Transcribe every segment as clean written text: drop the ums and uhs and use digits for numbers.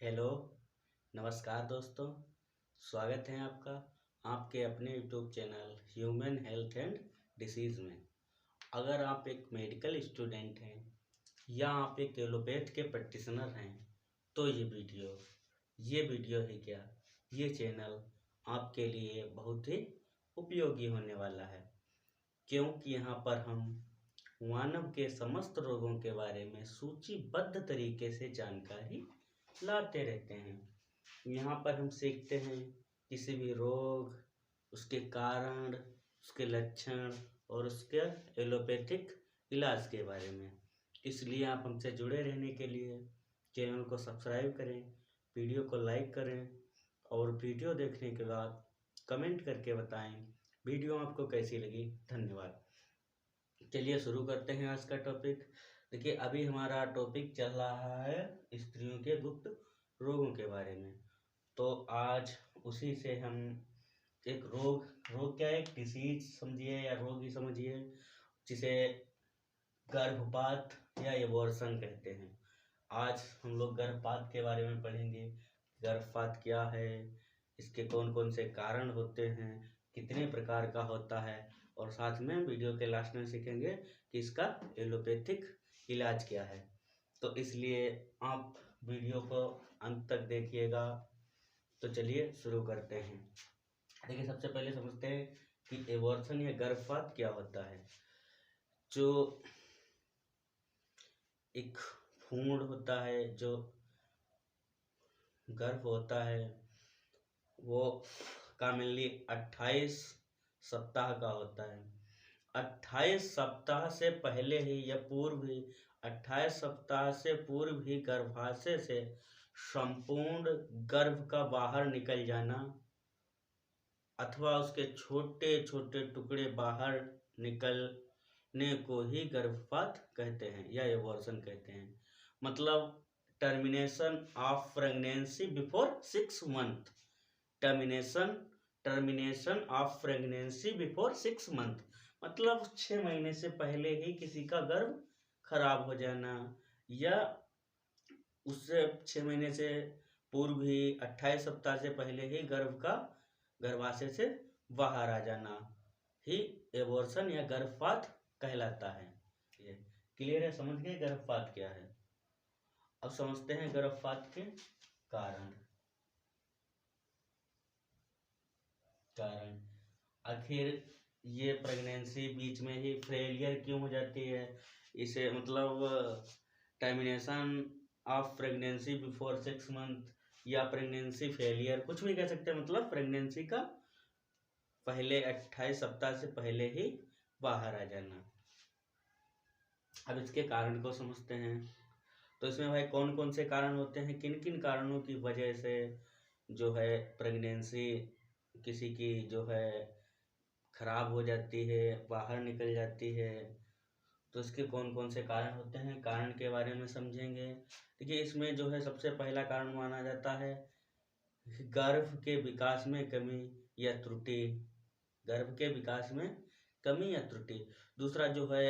Hello, नमस्कार दोस्तों। स्वागत है आपका आपके अपने YouTube channel human health and disease में। अगर आप एक मेडिकल स्टूडेंट हैं या आप एक एलोपैथ के प्रैक्टिशनर हैं तो ये वीडियो ही क्या, ये चैनल आपके लिए बहुत ही उपयोगी होने वाला है, क्योंकि यहाँ पर हम मानव के समस्त रोगों के बारे में सूचीबद्ध तरीके से जानकारी लाते रहते हैं। यहाँ पर हम सीखते हैं किसी भी रोग, उसके कारण, उसके लक्षण और उसके एलोपैथिक इलाज के बारे में। इसलिए आप हमसे जुड़े रहने के लिए चैनल को सब्सक्राइब करें, वीडियो को लाइक करें और वीडियो देखने के बाद कमेंट करके बताएं वीडियो आपको कैसी लगी। धन्यवाद। चलिए शुरू करते हैं आज का टॉपिक। देखिए, अभी हमारा टॉपिक चल रहा है स्त्रियों के गुप्त रोगों के बारे में। तो आज उसी से हम एक रोग क्या है, एक डिसीज समझिए या रोग ही समझिए, जिसे गर्भपात या एबॉर्शन कहते हैं। आज हम लोग गर्भपात के बारे में पढ़ेंगे। गर्भपात क्या है, इसके कौन कौन से कारण होते हैं, कितने प्रकार का होता है, और साथ में वीडियो के लास्ट में सीखेंगे कि इसका एलोपैथिक इलाज क्या है। तो इसलिए आप वीडियो को अंत तक देखिएगा। तो चलिए शुरू करते हैं। देखिए, सबसे पहले समझते हैं कि एबॉर्शन या गर्भपात क्या होता है। जो एक भ्रूण होता है, जो गर्भ होता है, वो कॉमनली 28 सप्ताह का होता है। 28 सप्ताह से पहले ही या पूर्व ही 28 सप्ताह से पूर्व ही गर्भाशय से संपूर्ण गर्भ का बाहर निकल जाना अथवा उसके छोटे छोटे टुकड़े बाहर निकलने को ही गर्भपात कहते हैं या एबॉर्शन कहते हैं। मतलब termination of pregnancy before 6 month. Termination of pregnancy before 6 month मतलब 6 महीने से पहले ही किसी का गर्भ खराब हो जाना, या उससे 6 महीने से पूर्व ही 28 सप्ताह से पहले ही गर्भाशय से बाहर आ जाना ही एबॉर्शन या गर्भपात कहलाता है। ये क्लियर है? समझ गए गर्भपात क्या है? अब समझते हैं गर्भपात के कारण। आखिर ये प्रेगनेंसी बीच में ही फेलियर क्यों हो जाती है? इसे मतलब termination of pregnancy before 6 month या प्रेगनेंसी फेलियर, कुछ भी कह सकते हैं। मतलब प्रेगनेंसी का पहले 28 सप्ताह से पहले ही बाहर आ जाना। अब इसके कारण को समझते हैं। तो इसमें भाई कौन कौन से कारण होते हैं, किन किन कारणों की वजह से जो है प्रेगनेंसी किसी की जो है खराब हो जाती है, बाहर निकल जाती है। तो इसके कौन कौन से कारण होते हैं, कारण के बारे में समझेंगे। देखिए, इसमें जो है सबसे पहला कारण माना जाता है गर्भ के विकास में कमी या त्रुटि। गर्भ के विकास में कमी या त्रुटि। दूसरा जो है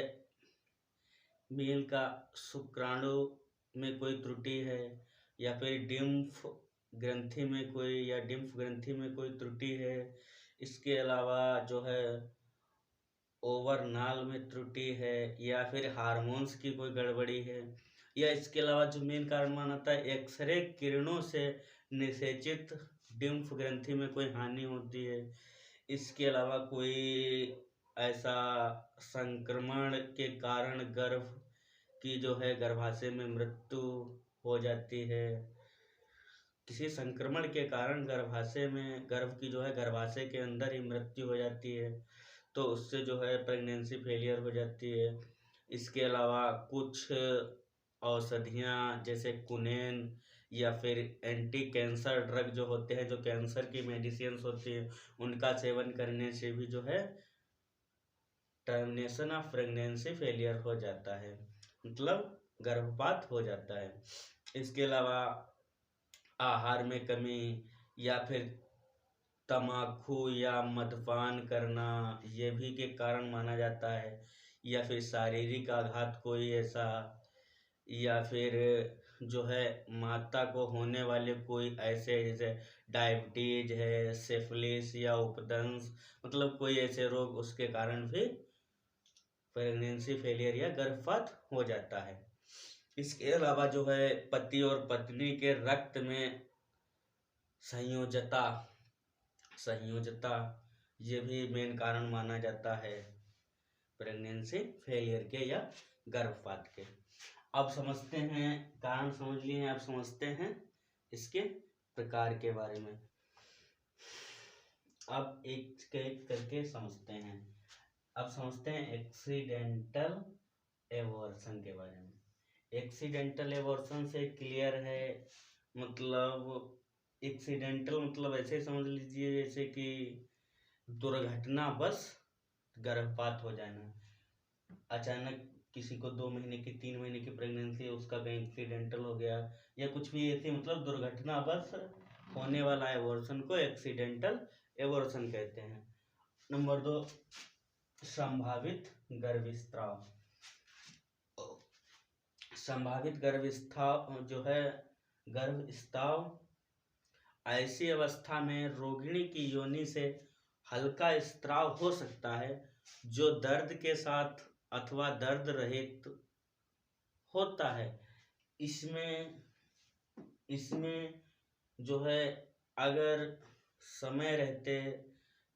मेल का शुक्राणु में कोई त्रुटि है, या फिर डिम्फ ग्रंथि में कोई त्रुटि है। इसके अलावा जो है ओवर नाल में त्रुटि है, या फिर हार्मोन्स की कोई गड़बड़ी है, या इसके अलावा जो मेन कारण माना जाता है एक्सरे किरणों से निषेचित डिम्फ ग्रंथि में कोई हानि होती है। इसके अलावा कोई ऐसा संक्रमण के कारण गर्भ की जो है गर्भाशय में मृत्यु हो जाती है। किसी संक्रमण के कारण गर्भ की जो है गर्भाशय के अंदर ही मृत्यु हो जाती है, तो उससे जो है प्रेगनेंसी फेलियर हो जाती है। इसके अलावा कुछ औषधियाँ जैसे कुनेन या फिर एंटी कैंसर ड्रग जो होते हैं, जो कैंसर की मेडिसिन्स होती हैं, उनका सेवन करने से भी जो है टर्मिनेशन ऑफ प्रेगनेंसी फेलियर हो जाता है, मतलब गर्भपात हो जाता है। इसके अलावा आहार में कमी, या फिर तम्बाकू या मद्यपान करना, ये भी के कारण माना जाता है। या फिर शारीरिक आघात कोई ऐसा, या फिर जो है माता को होने वाले कोई ऐसे जैसे डायबिटीज है, सिफिलिस या उपदंस, मतलब कोई ऐसे रोग, उसके कारण भी प्रेगनेंसी फेलियर या गर्भपात हो जाता है। इसके अलावा जो है पति और पत्नी के रक्त में संयोजता संयोजता ये भी मेन कारण माना जाता है प्रेगनेंसी फेलियर के या गर्भपात के। अब समझते हैं, कारण समझ लिए हैं, अब समझते हैं इसके प्रकार के बारे में। अब एक एक करके समझते हैं। अब समझते हैं एक्सीडेंटल एबॉर्शन के बारे में। एक्सीडेंटल एबॉर्शन से क्लियर है, मतलब एक्सीडेंटल मतलब ऐसे समझ लीजिए जैसे कि दुर्घटनावश गर्भपात हो जाना। अचानक किसी को 2 महीने की 3 महीने की प्रेगनेंसी है, उसका कहीं एक्सीडेंटल हो गया या कुछ भी ऐसी मतलब दुर्घटनावश होने वाला एबॉर्शन को एक्सीडेंटल एबॉर्शन कहते हैं। नंबर 2, संभावित गर्भस्राव। संभावित गर्भस्राव जो है गर्भस्राव ऐसी अवस्था में रोगिणी की योनि से हल्का स्राव हो सकता है जो दर्द के साथ अथवा दर्द रहित होता है। इसमें इसमें जो है अगर समय रहते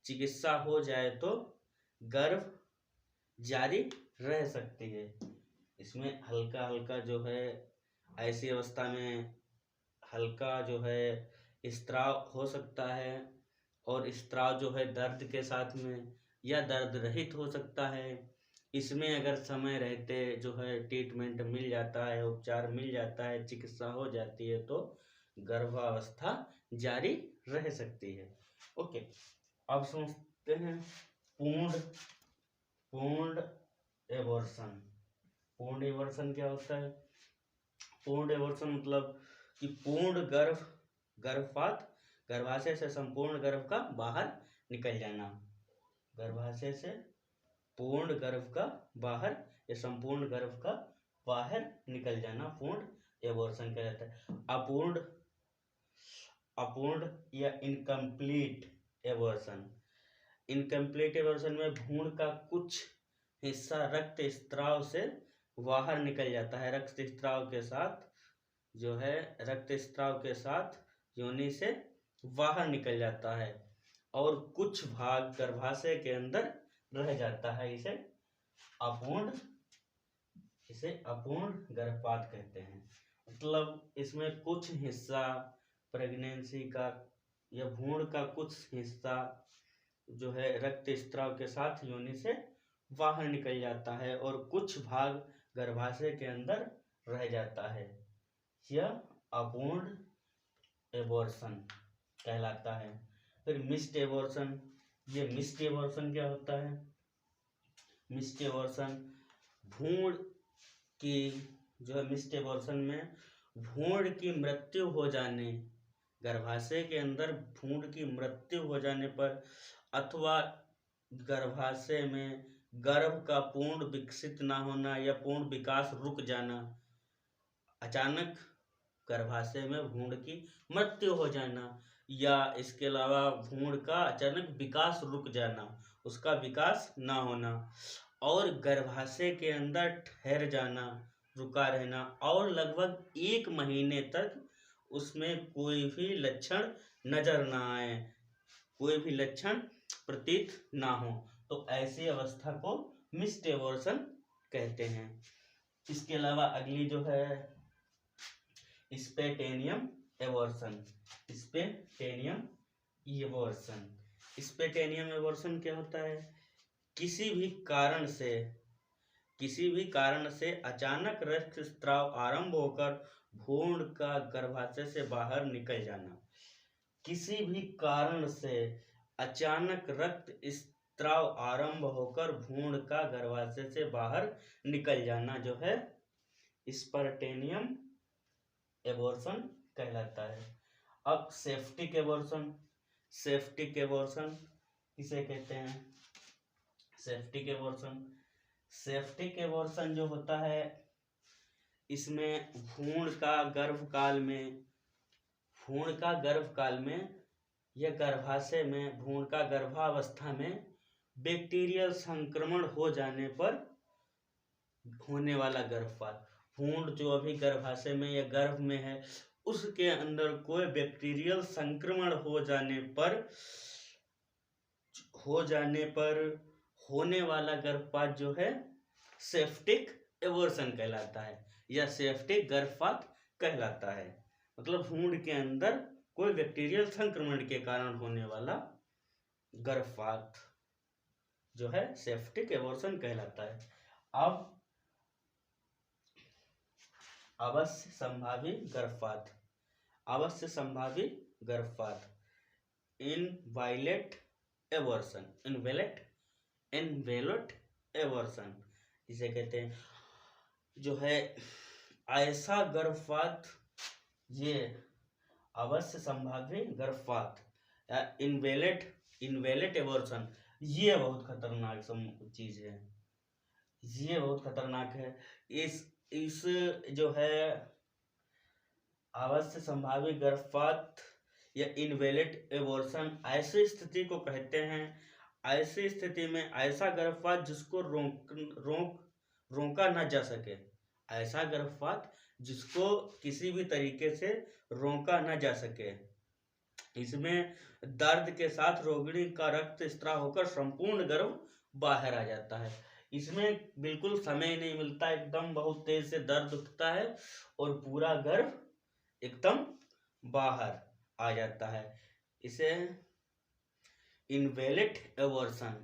चिकित्सा हो जाए तो गर्भ जारी रह सकती है। इसमें हल्का हल्का जो है ऐसी अवस्था में हल्का जो है स्त्राव हो सकता है और स्त्राव जो है दर्द के साथ में या दर्द रहित हो सकता है। इसमें अगर समय रहते जो है ट्रीटमेंट मिल जाता है, उपचार मिल जाता है, चिकित्सा हो जाती है तो गर्भावस्था जारी रह सकती है। ओके, अब समझते हैं पूर्ण पूर्ण एबॉर्शन। पूर्ण एबॉर्शन क्या होता है? पूर्ण एबॉर्शन मतलब कि पूर्ण गर्भपात, गर्भाशय से संपूर्ण गर्भ का बाहर निकल जाना। गर्भाशय से पूर्ण गर्भ का बाहर या संपूर्ण गर्भ का बाहर निकल जाना पूर्ण एबॉर्शन कहलाता है। अपूर्ण या इनकम्प्लीट एबॉर्शन। इनकम्प्लीट एबॉर्शन में भ्रूण का कुछ हिस्सा रक्त स्त्राव से बाहर निकल जाता है। रक्त स्त्राव के साथ जो है रक्त स्त्राव के साथ योनि से बाहर निकल जाता है और कुछ भाग गर्भाशय के अंदर रह जाता है। इसे अपूर्ण गर्भपात कहते हैं। मतलब इसमें कुछ हिस्सा प्रेगनेंसी का या भ्रूण का कुछ हिस्सा जो है रक्त स्त्राव के साथ योनि से बाहर निकल जाता है और कुछ भाग गर्भाशय के अंदर रह जाता है। यह अपूर्ण एबॉर्शन कहलाता है। फिर मिस्ड एबॉर्शन। ये मिस्ड एबॉर्शन क्या होता है? मिस्ड एबॉर्शन भ्रूण की जो है मिस्ड एबॉर्शन में भ्रूण की मृत्यु हो जाने, गर्भाशय के अंदर भ्रूण की मृत्यु हो जाने पर अथवा गर्भाशय में गर्भ का पूर्ण विकसित ना होना या पूर्ण विकास रुक जाना, अचानक गर्भाशय में भ्रूण की मृत्यु हो जाना या इसके अलावा भ्रूण का अचानक विकास रुक जाना, उसका विकास ना होना और गर्भाशय के अंदर ठहर जाना, रुका रहना और लगभग 1 महीने तक उसमें कोई भी लक्षण नजर ना आए, कोई भी लक्षण प्रतीत ना हो, तो ऐसी अवस्था को मिस्ड एबॉर्शन कहते हैं। इसके अलावा अगली जो है स्पैटेनियम एबॉर्शन। स्पैटेनियम एबॉर्शन क्या होता है? किसी भी कारण से अचानक रक्तस्राव आरंभ होकर भ्रूण का गर्भाशय से बाहर निकल जाना। किसी भी कारण से अचानक रक्तस्राव आरंभ होकर भ्रूण का गर्भाशय से बाहर निकल जाना जो है स्पैटेनियम एबॉर्शन कहलाता है। अब सेप्टिक एबॉर्शन किसे कहते हैं? सेप्टिक एबॉर्शन जो होता है इसमें भ्रूण का गर्भकाल में या गर्भाशय में, भ्रूण का गर्भावस्था में बैक्टीरियल संक्रमण हो जाने पर होने वाला गर्भपात। भ्रूण जो अभी गर्भाशय में या गर्भ में है, उसके अंदर कोई बैक्टीरियल संक्रमण हो जाने पर होने वाला गर्भपात जो है सेप्टिक एबॉर्शन कहलाता है या सेप्टिक गर्भपात कहलाता है। मतलब भ्रूण के अंदर कोई बैक्टीरियल संक्रमण के कारण होने वाला गर्भपात जो है सेप्टिक एबॉर्शन कहलाता है। अब अवश्य संभावी गर्भपात इनवैलेट एबॉर्शन जिसे कहते हैं, जो है ऐसा गर्भपात, ये अवश्य संभावी गर्भपात या इनवैलेट एबॉर्शन, ये बहुत खतरनाक चीज है, ये बहुत खतरनाक है। इस जो है अवश्य संभावी गर्भपात या इनवैलेट एबॉर्शन ऐसी स्थिति को कहते हैं, ऐसी स्थिति में ऐसा गर्भपात जिसको रोका न जा सके, ऐसा गर्भपात जिसको किसी भी तरीके से रोका न जा सके। इसमें दर्द के साथ रोगिणी का रक्त स्त्राव होकर संपूर्ण गर्भ बाहर आ जाता है। इसमें बिल्कुल समय नहीं मिलता, एकदम बहुत तेज से दर्द उठता है और पूरा गर्भ एकदम बाहर आ जाता है। इसे इनवैलेट एबॉर्शन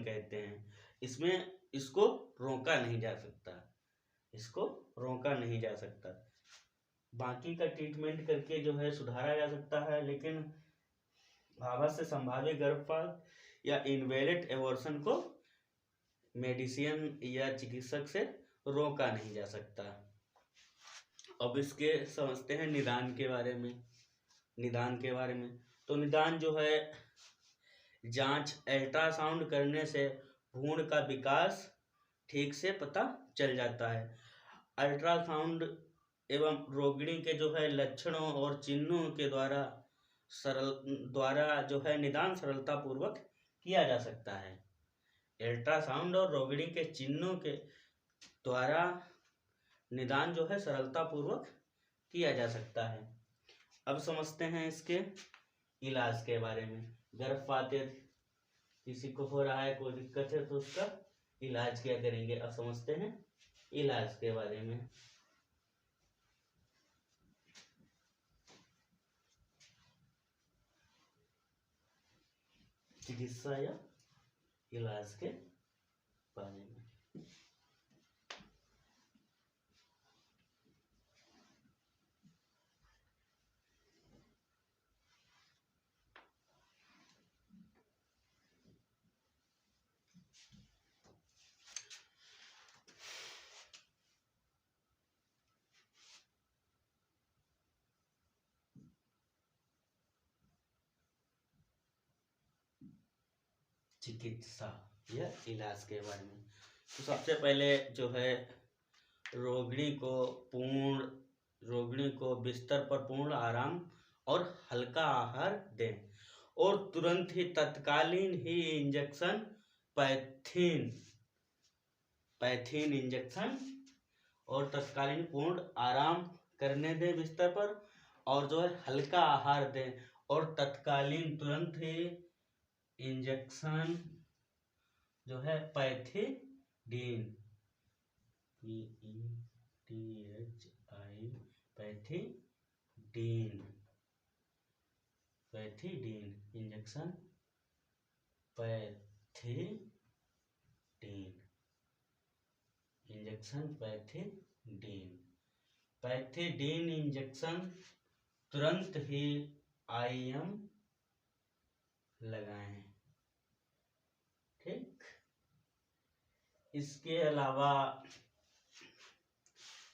कहते हैं। इसमें इसको रोका नहीं जा सकता, बाकी का ट्रीटमेंट करके जो है सुधारा जा सकता है, लेकिन अवश्य संभावी गर्भपात या इनवैलेट एबॉर्शन को मेडिसिन या चिकित्सक से रोका नहीं जा सकता। अब इसके समझते हैं निदान के बारे में। तो निदान जो है, जांच अल्ट्रासाउंड करने से भ्रूण का विकास ठीक से पता चल जाता है। अल्ट्रासाउंड एवं रोगिणी के जो है लक्षणों और चिन्हों के द्वारा जो है निदान सरलता पूर्वक किया जा सकता है। अल्ट्रासाउंड और रोगिणी के चिन्हों के द्वारा निदान जो है सरलता पूर्वक किया जा सकता है। अब समझते हैं इसके इलाज के बारे में। गर्भपात किसी को हो रहा है, कोई दिक्कत है, तो उसका इलाज क्या करेंगे। अब समझते हैं इलाज के बारे में। चिकित्सा या इलाज के बारे में। चिकित्सा या इलाज के बारे में। तो सबसे पहले जो है रोगिणी को बिस्तर पर पूर्ण आराम और हल्का आहार दें और तुरंत ही तत्कालीन ही इंजेक्शन पैथिन इंजेक्शन और तत्कालीन पूर्ण आराम करने दें बिस्तर पर, और जो है हल्का आहार दें और तत्कालीन तुरंत ही इंजेक्शन जो है पैथिडीन इंजेक्शन पैथिडीन इंजेक्शन तुरंत ही IM लगाएं। ठीक, इसके अलावा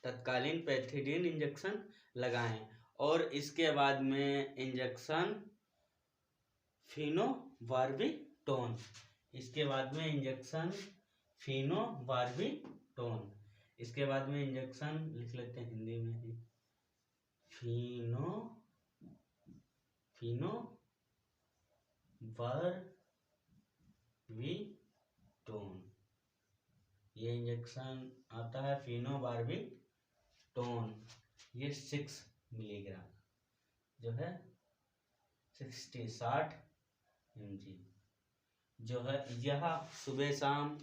तत्कालीन पैथिडीन इंजेक्शन लगाएं और इसके बाद में इंजेक्शन फिनोबार्बिटोन, इसके बाद में इंजेक्शन लिख लेते हैं हिंदी में ही, फिनोबार्बिटोन। ये इंजेक्शन आता है फिनोबार्बिटोन। ये 6 मिलीग्राम जो है 60 mg जो है, यह सुबह शाम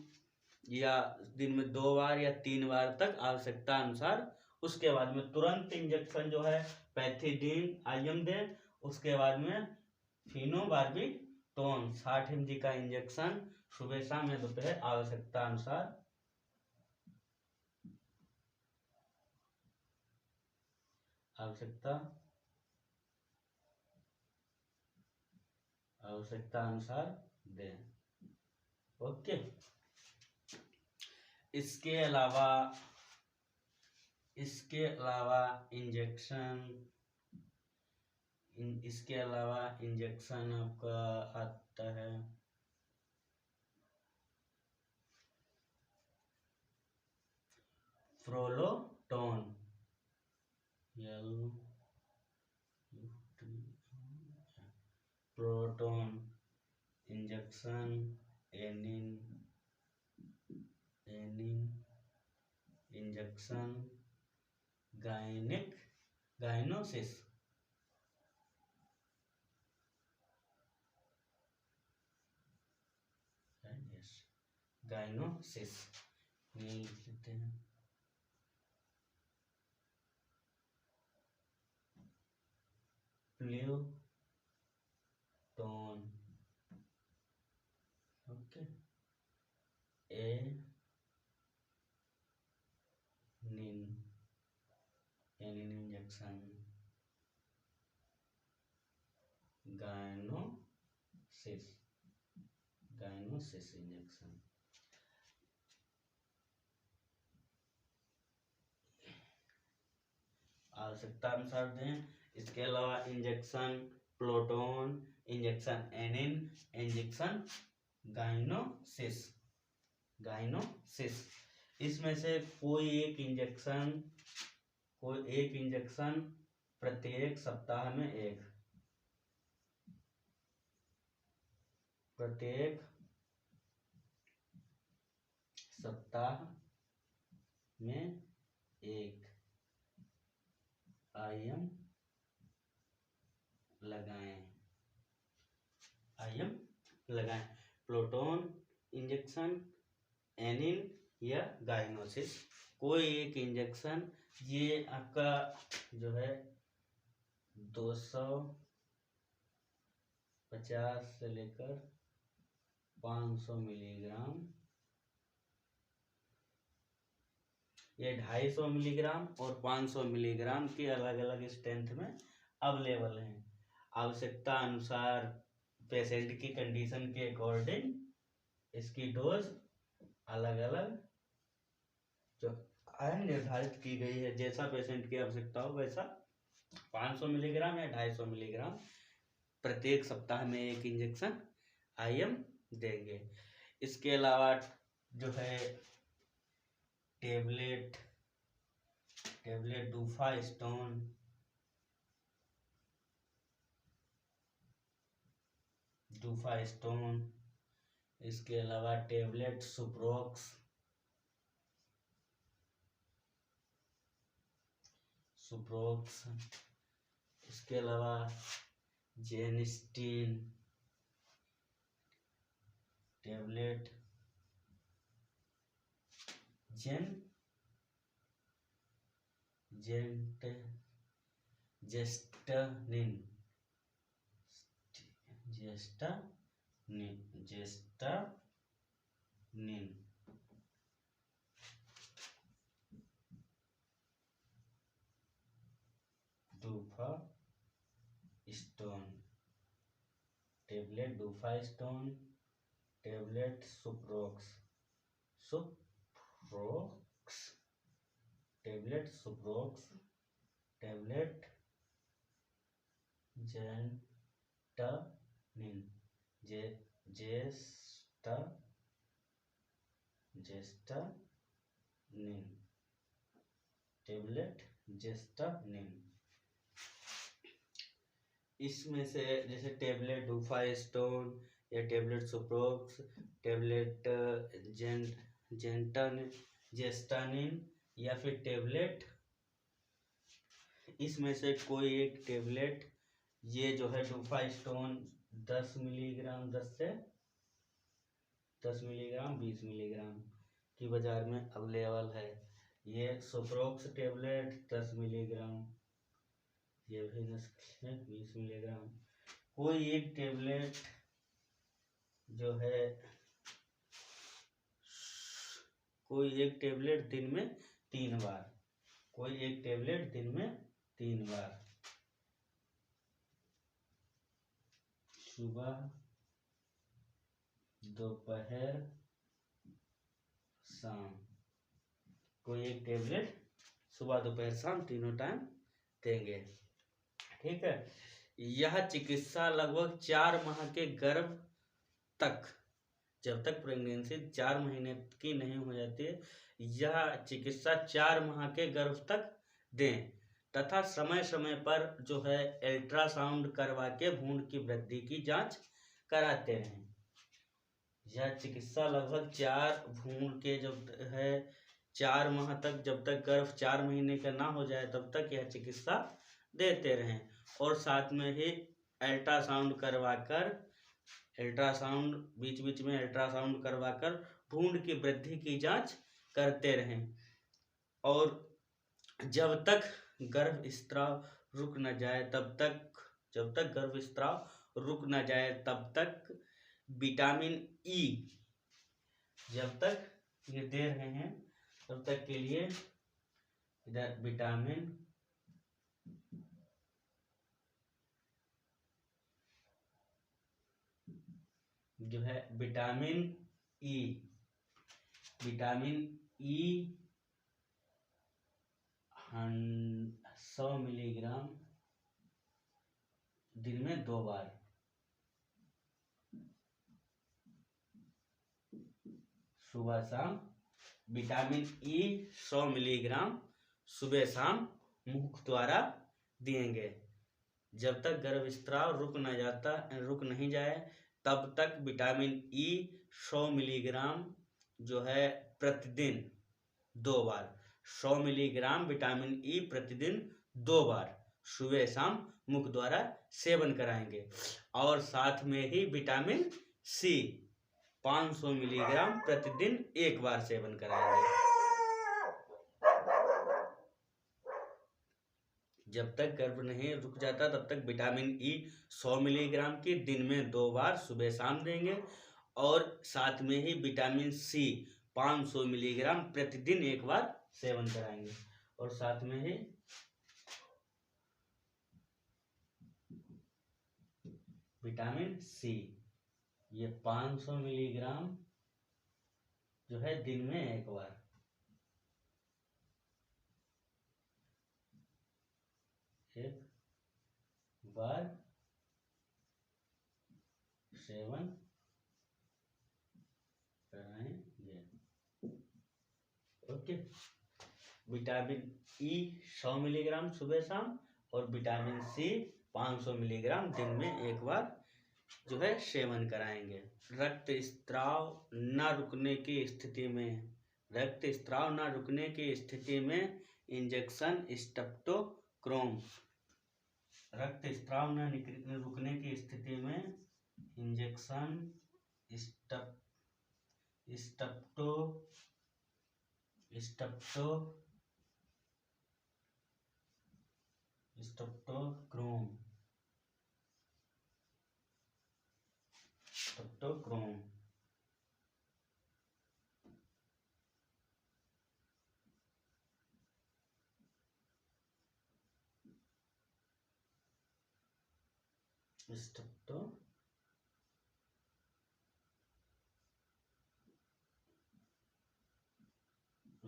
या दिन में 2 बार या 3 बार तक आवश्यकता अनुसार। उसके बाद में तुरंत इंजेक्शन जो है पैथिडीन आईएम दें। उसके बाद में फिनोबार्बिटोन 60 mg का इंजेक्शन सुबह शाम या दोपहर आवश्यकता अनुसार। आवश्यकता अनुसार दें। ओके। इसके अलावा इंजेक्शन आपका आता है प्रोलोटोन, प्रोटोन इंजेक्शन, एनिन इंजेक्शन, गाइनोसिस लिख लेते हैं। Proluton, okay. एनिन इंजेक्शन, गाइनोसिस इंजेक्शन। आवश्यकता अनुसार दें। इसके अलावा इंजेक्शन प्रोटोन, इंजेक्शन एनिन, इंजेक्शन गाइनोसिस। इसमें से कोई एक इंजेक्शन प्रत्येक सप्ताह में एक आईएम लगाएं। प्रोटोन इंजेक्शन, एनिन या गाइनोसिस, कोई एक इंजेक्शन। ये आपका जो है 250 से लेकर 500 मिलीग्राम, ये 250 मिलीग्राम और 500 मिलीग्राम के अलग अलग स्ट्रेंथ में अवेलेबल हैं। आवश्यकता अनुसार पेशेंट की कंडीशन के अकॉर्डिंग इसकी डोज अलग अलग जो निर्धारित की गई है। जैसा पेशेंट की आवश्यकता हो वैसा 500 मिलीग्राम या 250 मिलीग्राम प्रत्येक सप्ताह में एक इंजेक्शन आईएम देंगे। इसके अलावा जो है टेबलेट डूफास्टोन, इसके अलावा टेबलेट सुप्रोक्स, इसके अलावा जेनिस्टीन टेबलेट, जेस्टानिन, डूफास्टोन टेबलेट, सुप्रोक्स टेबलेट, जेस्टानिन टेबलेट जेस्टानिन। इसमें से जैसे टेबलेट डुफास्टोन या टेबलेट सुप्रोक्स, टेबलेट जेस्टानिन या फिर टेबलेट, इसमें से कोई एक टेबलेट, ये जो है डुफास्टोन 10 मिलीग्राम, 10 से 10 मिलीग्राम, 20 मिलीग्राम की बाजार में अवेलेबल है। ये सुप्रोक्स टेबलेट 10 मिलीग्राम, ये भी 20 मिलीग्राम। कोई एक टेबलेट जो है, कोई एक टेबलेट दिन में 3 बार, कोई एक टेबलेट दिन में 3 बार, सुबह, दोपहर, शाम। कोई एक टेबलेट सुबह, दोपहर, शाम तीनों टाइम देंगे। ठीक है। यह चिकित्सा लगभग 4 माह के गर्भ तक, जब तक प्रेगनेंसी 4 महीने की नहीं हो जाती है, यह चिकित्सा 4 माह के गर्भ तक दें तथा समय समय पर जो है अल्ट्रासाउंड करवा के भ्रूण की वृद्धि की जांच कराते रहें। यह चिकित्सा लगभग 4 भ्रूण के जब है 4 माह तक, जब तक गर्भ 4 महीने का ना हो जाए तब तक यह चिकित्सा देते रहें। और साथ में ही अल्ट्रासाउंड करवाकर, अल्ट्रासाउंड बीच बीच में अल्ट्रासाउंड करवाकर भ्रूण की वृद्धि की जांच करते रहें। और जब तक गर्भस्राव रुक न जाए तब तक, जब तक गर्भस्राव रुक न जाए तब तक विटामिन ई, जब तक ये दे रहे हैं तब तक के लिए इधर विटामिन जो है विटामिन ई 100 मिलीग्राम दिन में 2 बार, सुबह शाम। विटामिन ई 100 मिलीग्राम सुबह शाम मुख द्वारा देंगे। जब तक गर्भस्राव रुक नहीं जाए तब तक विटामिन ई 100 मिलीग्राम जो है प्रतिदिन 2 बार, 100 मिलीग्राम विटामिन ई प्रतिदिन 2 बार सुबह शाम मुख द्वारा सेवन कराएंगे। और साथ में ही विटामिन सी 500 मिलीग्राम प्रतिदिन 1 बार सेवन कराएंगे। जब तक गर्भ नहीं रुक जाता तब तक विटामिन ई 100 मिलीग्राम की दिन में 2 बार सुबह शाम देंगे। और साथ में ही विटामिन सी 500 मिलीग्राम प्रतिदिन 1 बार सेवन कराएंगे। और साथ में ही विटामिन सी ये 500 मिलीग्राम जो है दिन में 1 बार, सेवन कराएंगे। ओके। विटामिन ई 100 मिलीग्राम सुबह शाम और विटामिन सी 500 मिलीग्राम दिन में 1 बार जो है सेवन कराएंगे। रक्तस्राव न रुकने की स्थिति में, रक्तस्राव न रुकने की स्थिति में इंजेक्शन स्टेप्टोक्रोम, रक्तस्राव न रुकने की स्थिति में इंजेक्शन स्टेप्टोक्रोम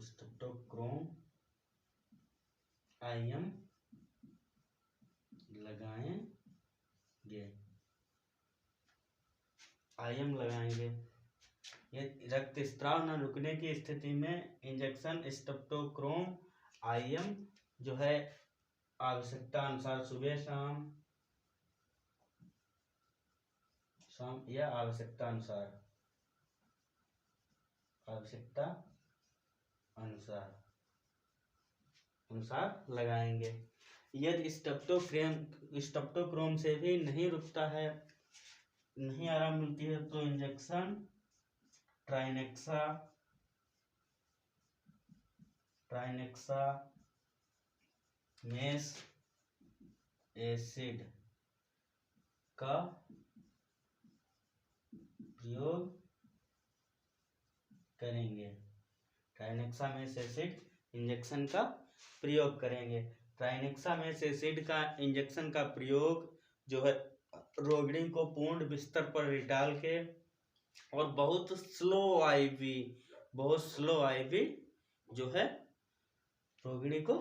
स्टेप्टोक्रोम IM लगाएंगे। IM लगाएंगे। ये रक्तस्राव न रुकने की स्थिति में इंजेक्शन स्टेप्टोक्रोम IM जो है आवश्यकता अनुसार सुबह शाम या आवश्यकता अनुसार लगाएंगे। यदि स्टेप्टोक्रोम से भी नहीं रुकता है, नहीं आराम मिलती है, तो इंजेक्शन ट्राइनेक्सा मेस एसिड का प्रयोग करेंगे। ट्राइनेक्सामेस एसिड इंजेक्शन का प्रयोग करेंगे। ट्राइनेक्सामेस एसिड का इंजेक्शन का प्रयोग जो है रोगिणी को पूर्ण बिस्तर पर लिटाल के और बहुत स्लो आईवी जो है रोगिणी को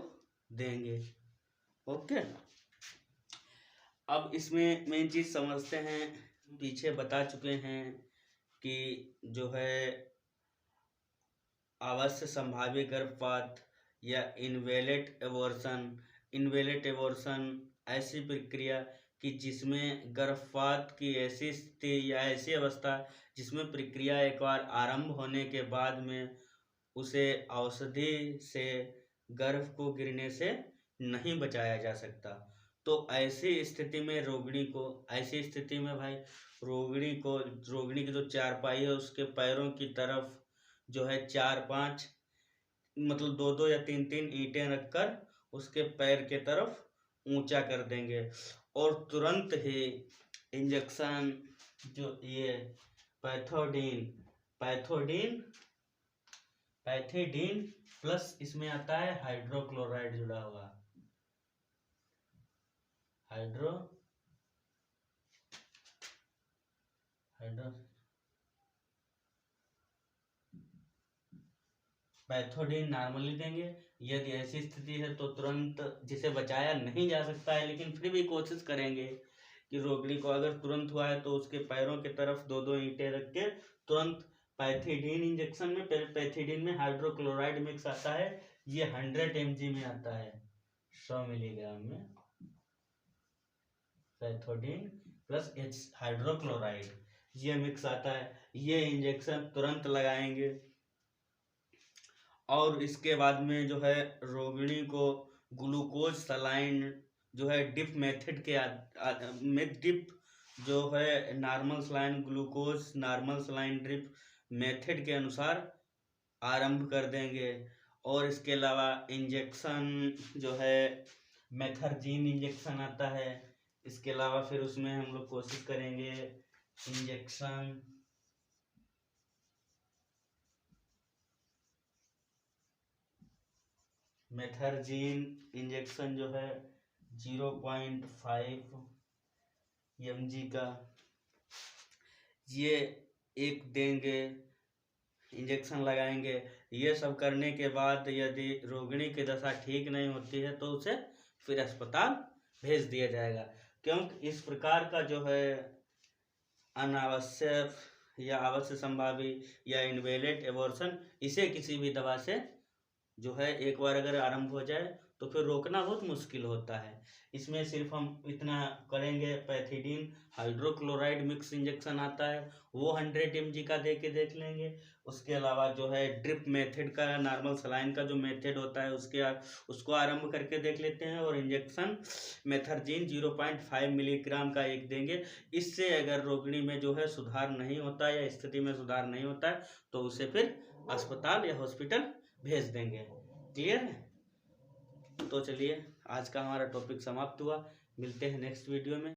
देंगे। ओके, अब इसमें मेन चीज समझते हैं। पीछे बता चुके हैं कि जो है अवश्य संभावित गर्भपात या इनवेलेट एबॉर्शन ऐसी प्रक्रिया कि जिसमें गर्भपात की ऐसी स्थिति या ऐसी अवस्था जिसमें प्रक्रिया एक बार आरंभ होने के बाद में उसे औषधि से गर्भ को गिरने से नहीं बचाया जा सकता। तो ऐसी स्थिति में रोगिणी की जो चारपाई है उसके पैरों की तरफ जो है 4-5 मतलब 2-2 या 3-3 ईंटें रखकर उसके पैर के तरफ ऊंचा कर देंगे और तुरंत ही इंजेक्शन जो ये पैथोडीन प्लस इसमें आता है हाइड्रोक्लोराइड जुड़ा हुआ, पैथोडीन नॉर्मली देंगे। यदि ऐसी स्थिति है तो तुरंत, जिसे बचाया नहीं जा सकता है लेकिन फिर भी कोशिश करेंगे कि रोगिणी को अगर तुरंत हुआ है तो उसके पैरों की तरफ 2-2 ईंटें रख के तुरंत पैथोडीन इंजेक्शन में पैथोडीन में हाइड्रोक्लोराइड मिक्स आता है। ये 100 mg में आता है, 100 मिलीग्राम में पैथोडीन प्लस हाइड्रोक्लोराइड ये मिक्स आता है। ये इंजेक्शन तुरंत लगाएंगे और इसके बाद में जो है रोगिणी को ग्लूकोज सलाइन जो है डिप मेथड के डिप जो है normal saline glucose normal saline drip method के अनुसार आरंभ कर देंगे। और इसके अलावा इंजेक्शन जो है मेथर्जीन इंजेक्शन आता है। इसके अलावा फिर उसमें हम लोग कोशिश करेंगे इंजेक्शन मेथर्जीन इंजेक्शन जो है 0.5 mg का ये एक देंगे, इंजेक्शन लगाएंगे। ये सब करने के बाद यदि रोगिणी की दशा ठीक नहीं होती है तो उसे फिर अस्पताल भेज दिया जाएगा, क्योंकि इस प्रकार का जो है अनावश्यक या अवश्य संभावी या इनवेलेट एबॉर्शन इसे किसी भी दवा से जो है एक बार अगर आरंभ हो जाए तो फिर रोकना बहुत मुश्किल होता है। इसमें सिर्फ हम इतना करेंगे, पैथोडीन हाइड्रोक्लोराइड मिक्स इंजेक्शन आता है वो 100 mg का दे के देख लेंगे। उसके अलावा जो है ड्रिप मेथड का नॉर्मल सलाइन का जो मेथड होता है उसको आरंभ करके देख लेते हैं और इंजेक्शन मेथर्जीन 0.5 मिलीग्राम का एक देंगे। इससे अगर रोगिणी में जो है सुधार नहीं होता है या स्थिति में सुधार नहीं होता है तो उसे फिर अस्पताल या हॉस्पिटल भेज देंगे। क्लियर है? तो चलिए आज का हमारा टॉपिक समाप्त हुआ। मिलते हैं नेक्स्ट वीडियो में।